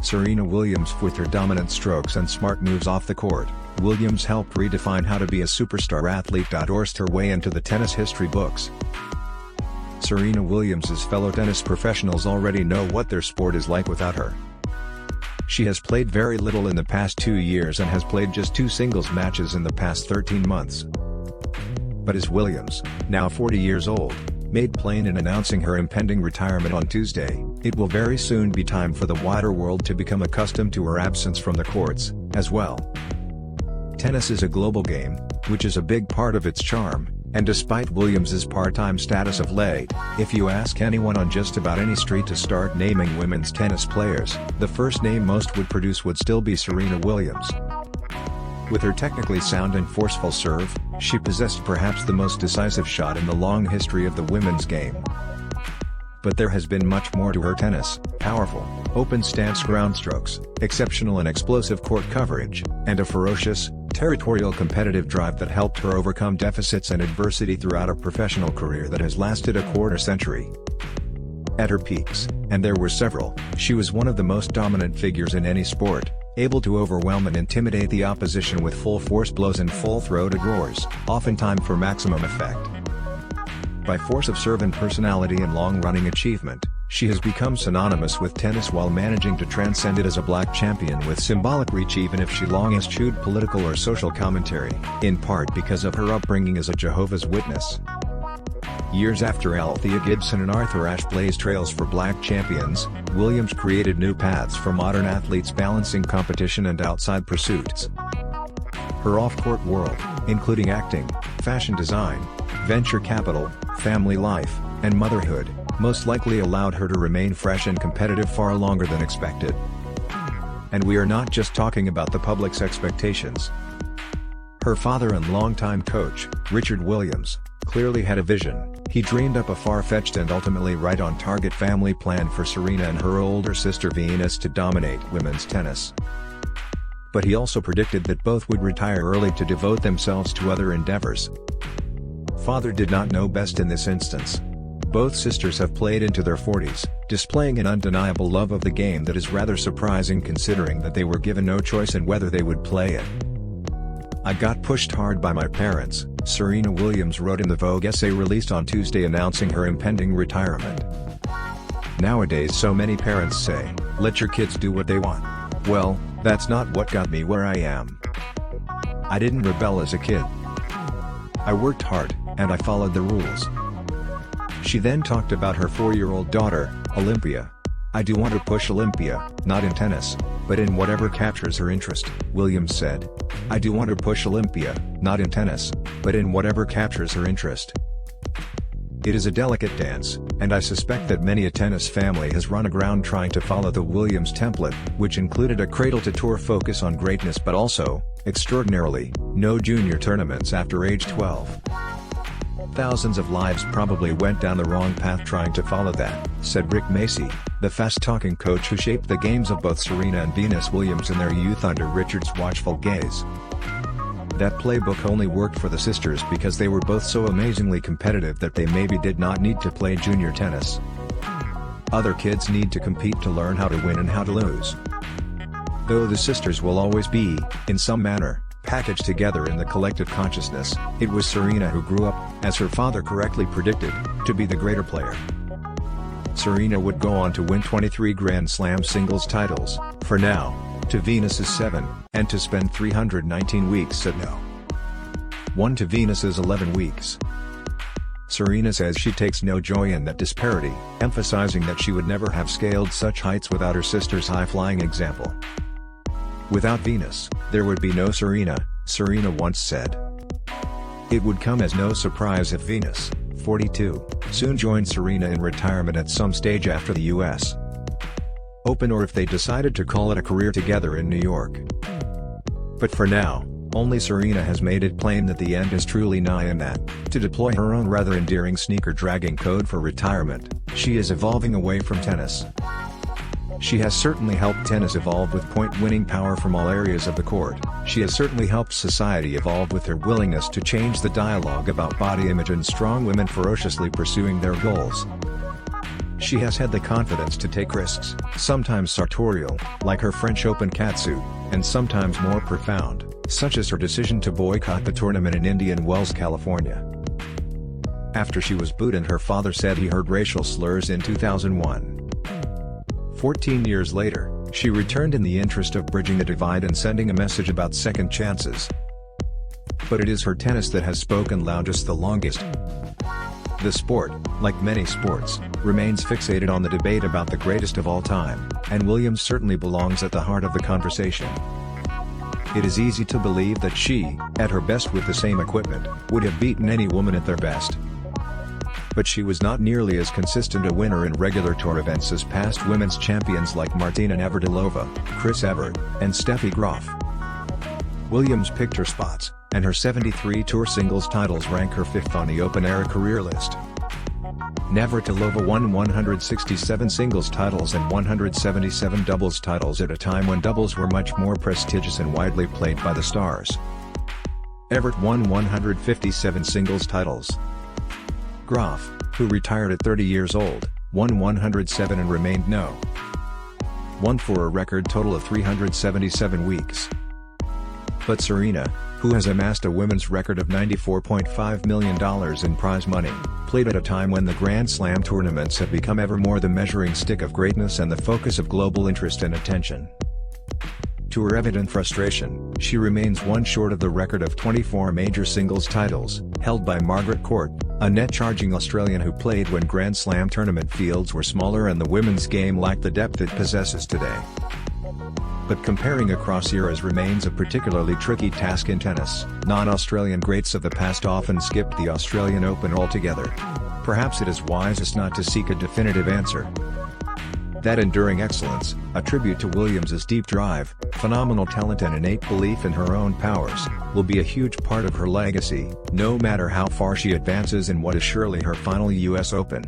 Serena Williams. With her dominant strokes and smart moves off the court, Williams helped redefine how to be a superstar athlete. Forced her way into the tennis history books. Serena Williams' fellow tennis professionals already know what their sport is like without her. She has played very little in the past 2 years and has played just 2 singles matches in the past 13 months. But as Williams, now 40 years old, made plain in announcing her impending retirement on Tuesday, it will very soon be time for the wider world to become accustomed to her absence from the courts, as well. Tennis is a global game, which is a big part of its charm, and despite Williams's part-time status of late, if you ask anyone on just about any street to start naming women's tennis players, the first name most would produce would still be Serena Williams. With her technically sound and forceful serve, she possessed perhaps the most decisive shot in the long history of the women's game. But there has been much more to her tennis: powerful, open-stance ground strokes, exceptional and explosive court coverage, and a ferocious, territorial competitive drive that helped her overcome deficits and adversity throughout a professional career that has lasted a quarter century. At her peaks, and there were several, she was one of the most dominant figures in any sport, able to overwhelm and intimidate the opposition with full-force blows and full-throated roars, oftentimes for maximum effect. By force of serve and personality and long-running achievement, she has become synonymous with tennis while managing to transcend it as a black champion with symbolic reach, even if she long eschewed political or social commentary, in part because of her upbringing as a Jehovah's Witness. Years after Althea Gibson and Arthur Ashe blazed trails for black champions, Williams created new paths for modern athletes balancing competition and outside pursuits. Her off-court world, including acting, fashion design, venture capital, family life, and motherhood, most likely allowed her to remain fresh and competitive far longer than expected. And we are not just talking about the public's expectations. Her father and longtime coach, Richard Williams, clearly had a vision. He dreamed up a far-fetched and ultimately right-on-target family plan for Serena and her older sister Venus to dominate women's tennis. But he also predicted that both would retire early to devote themselves to other endeavors. Father did not know best in this instance. Both sisters have played into their 40s, displaying an undeniable love of the game that is rather surprising considering that they were given no choice in whether they would play it. "I got pushed hard by my parents," Serena Williams wrote in the Vogue essay released on Tuesday announcing her impending retirement. "Nowadays so many parents say, 'Let your kids do what they want.' Well, that's not what got me where I am. I didn't rebel as a kid. I worked hard, and I followed the rules." She then talked about her 4-year-old daughter, Olympia. "I do want to push Olympia, not in tennis, but in whatever captures her interest," Williams said. "I do want to push Olympia, not in tennis, but in whatever captures her interest. It is a delicate dance, and I suspect that many a tennis family has run aground trying to follow the Williams template, which included a cradle-to-tour focus on greatness but also, extraordinarily, no junior tournaments after age 12. Thousands of lives probably went down the wrong path trying to follow that," said Rick Macey, the fast-talking coach who shaped the games of both Serena and Venus Williams in their youth under Richard's watchful gaze. "That playbook only worked for the sisters because they were both so amazingly competitive that they maybe did not need to play junior tennis. Other kids need to compete to learn how to win and how to lose. Though the sisters will always be, in some manner, packaged together in the collective consciousness, it was Serena who grew up, as her father correctly predicted, to be the greater player." Serena would go on to win 23 Grand Slam singles titles, for now, to Venus's 7, and to spend 319 weeks at no. 1 to Venus's 11 weeks. Serena says she takes no joy in that disparity, emphasizing that she would never have scaled such heights without her sister's high-flying example. "Without Venus, there would be no Serena," Serena once said. It would come as no surprise if Venus, 42, soon joined Serena in retirement at some stage after the U.S. Open or if they decided to call it a career together in New York. But for now, only Serena has made it plain that the end is truly nigh and that, to deploy her own rather endearing sneaker-dragging code for retirement, she is evolving away from tennis. She has certainly helped tennis evolve with point-winning power from all areas of the court. She has certainly helped society evolve with her willingness to change the dialogue about body image and strong women ferociously pursuing their goals. She has had the confidence to take risks, sometimes sartorial, like her French Open catsuit, and sometimes more profound, such as her decision to boycott the tournament in Indian Wells, California. After she was booed and her father said he heard racial slurs in 2001. 14 years later, she returned in the interest of bridging the divide and sending a message about second chances. But it is her tennis that has spoken loudest the longest. The sport, like many sports, remains fixated on the debate about the greatest of all time, and Williams certainly belongs at the heart of the conversation. It is easy to believe that she, at her best with the same equipment, would have beaten any woman at their best. But she was not nearly as consistent a winner in regular tour events as past women's champions like Martina Navratilova, Chris Evert, and Steffi Graf. Williams picked her spots, and her 73 tour singles titles rank her 5th on the Open-era career list. Navratilova won 167 singles titles and 177 doubles titles at a time when doubles were much more prestigious and widely played by the stars. Evert won 157 singles titles. Graf, who retired at 30 years old, won 107 and remained No. 1 for a record total of 377 weeks. But Serena, who has amassed a women's record of $94.5 million in prize money, played at a time when the Grand Slam tournaments have become ever more the measuring stick of greatness and the focus of global interest and attention. To her evident frustration, she remains one short of the record of 24 major singles titles, held by Margaret Court, a net-charging Australian who played when Grand Slam tournament fields were smaller and the women's game lacked the depth it possesses today. But comparing across eras remains a particularly tricky task in tennis. Non-Australian greats of the past often skipped the Australian Open altogether. Perhaps it is wisest not to seek a definitive answer. That enduring excellence, a tribute to Williams' deep drive, phenomenal talent and innate belief in her own powers, will be a huge part of her legacy, no matter how far she advances in what is surely her final US Open.